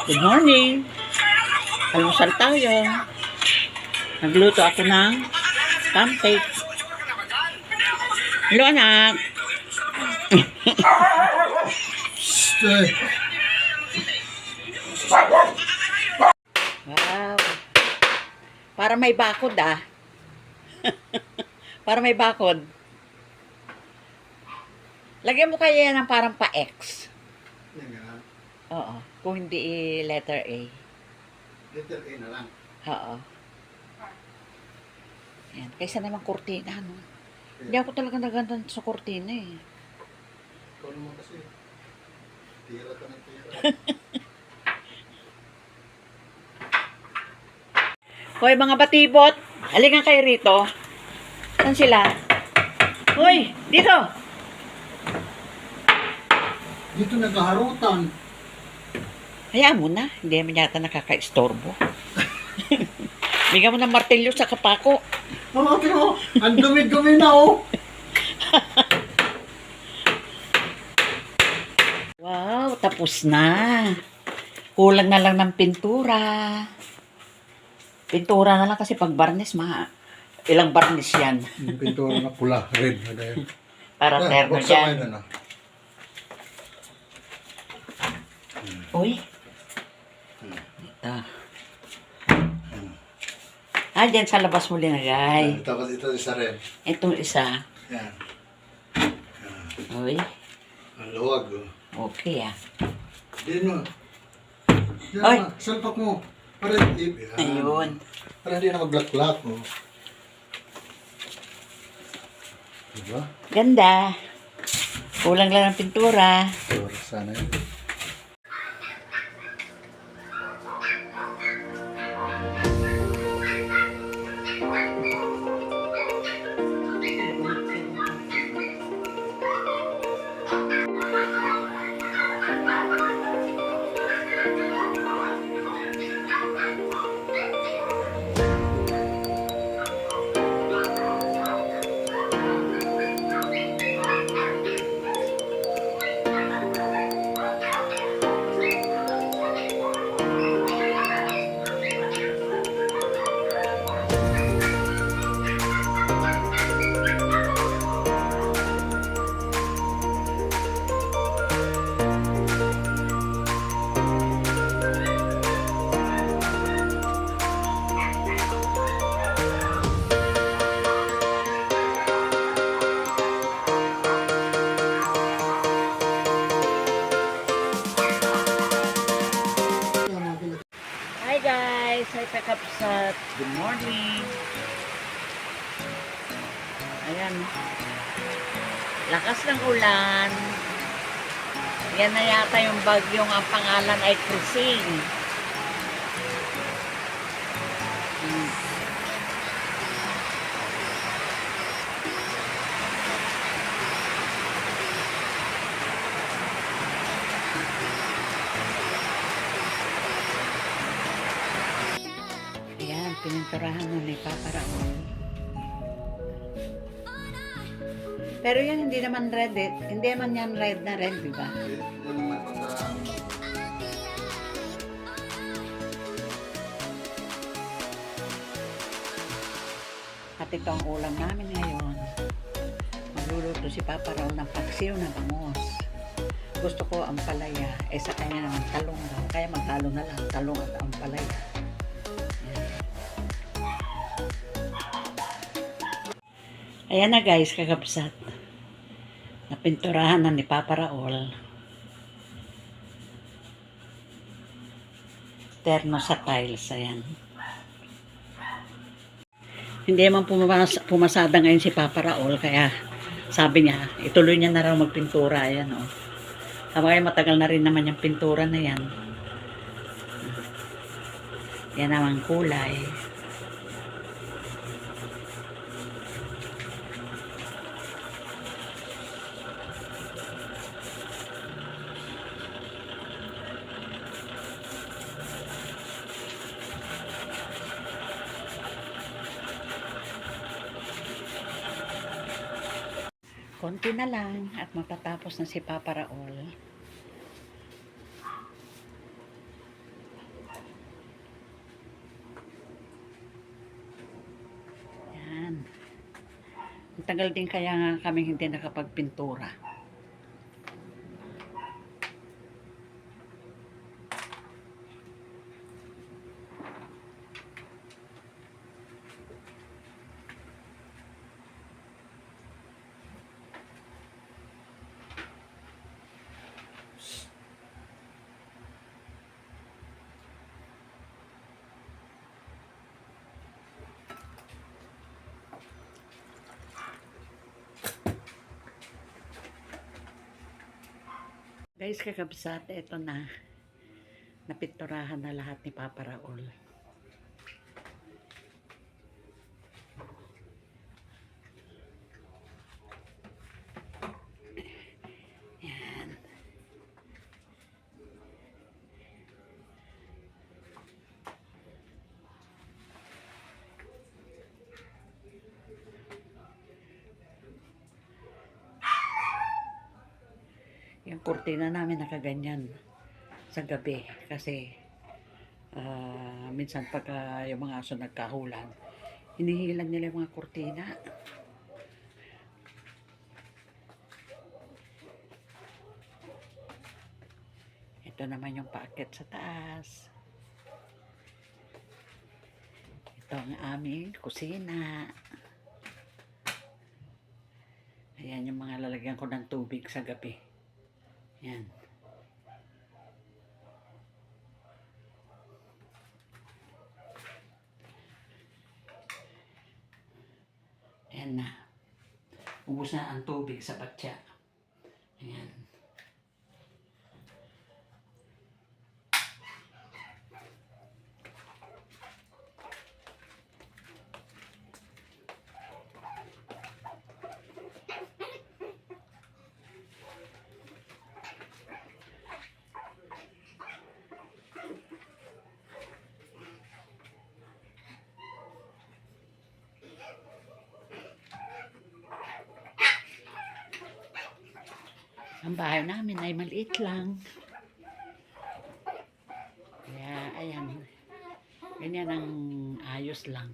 Good morning. Almusal tayo. Nagluto ako ng pancake. Hello, anak. Wow. Para may bakod ah. Para may bakod. Lagyan mo kaya yan ng parang pa-X. Oo. Kung hindi letter A. Letter A na lang. Oo. Yan. Kaysa naman kurtina, no? Hindi ako talaga naganda sa kurtina eh. Ikaw naman kasi. Tira ka ng tira. Hoy, mga batibot. Halika kayo rito. Saan sila? Hoy, dito. Dito naghaharutan. Hayaan mo na. Hindi naman yata nakaka-istorbo. Bigyan mo ng martilyo sa kapako. Oo, pero ang dumi-dumi na oh. Wow, tapos na. Kulang na lang ng pintura. Pintura na lang kasi pag barnis, ilang barnis yan. Yung pintura na pula, red na dahil. Para terno dyan. Na. Uy. Ito. Ah, dyan sa labas mo linagay. Tapos ito isa rin. Itong isa. Yan. Uy. Ang luwag oh. Okay ah. Diyan mo. Diyan Oy. mo. Salpak mo. Para hindi. Ayun. Para hindi na mag-black-black oh. Diba? Ganda. Kulang lang ng pintura. So, sana yun. Hi guys! Hi Pekapsat! Good morning! Ayan. Lakas ng ulan. Yan na yata yung bagyong ang pangalan ay Crising. Ayan, pininturahan mo ni Papa Raul. Pero yan hindi naman red eh. Hindi naman yan red na red, di ba? Yan naman pagka At ito ang ulam namin ngayon. Magluluto si Papa Raul ng paksiw na bangus. Gusto ko ang palaya. Eh sa kanya naman talong daw. Kaya maghalo na lang talong at ang palaya. Ayan na guys, kakapsat. Napinturahan na ni Papa Raul. Terno sa tiles, ayan. Hindi naman pumasada ngayon si Papa Raul, kaya sabi niya, ituloy niya na raw magpintura, ayan o. Kaya matagal na rin naman yung pintura na yan. Yan naman kulay. Konti na lang at matatapos na si Papa Raul. Tagal din kaya nga kami hindi nakapagpintura. Guys, kakabsat, ito na. Napinturahan na lahat ni Papa Raul. Yan. Yung kurtina namin nakaganyan sa gabi kasi minsan pag yung mga aso nagkahulan, hinihilan nila yung mga kurtina. Ito naman yung paakyat sa taas. Ito ang aming kusina. Ayan yung mga lalagyan ko ng tubig sa gabi. Yan. Ayan na. Ubus na ang tubig sa patya. Ayan. Ang bahay namin ay maliit lang. Kaya, ayan. Ganyan ang ayos lang.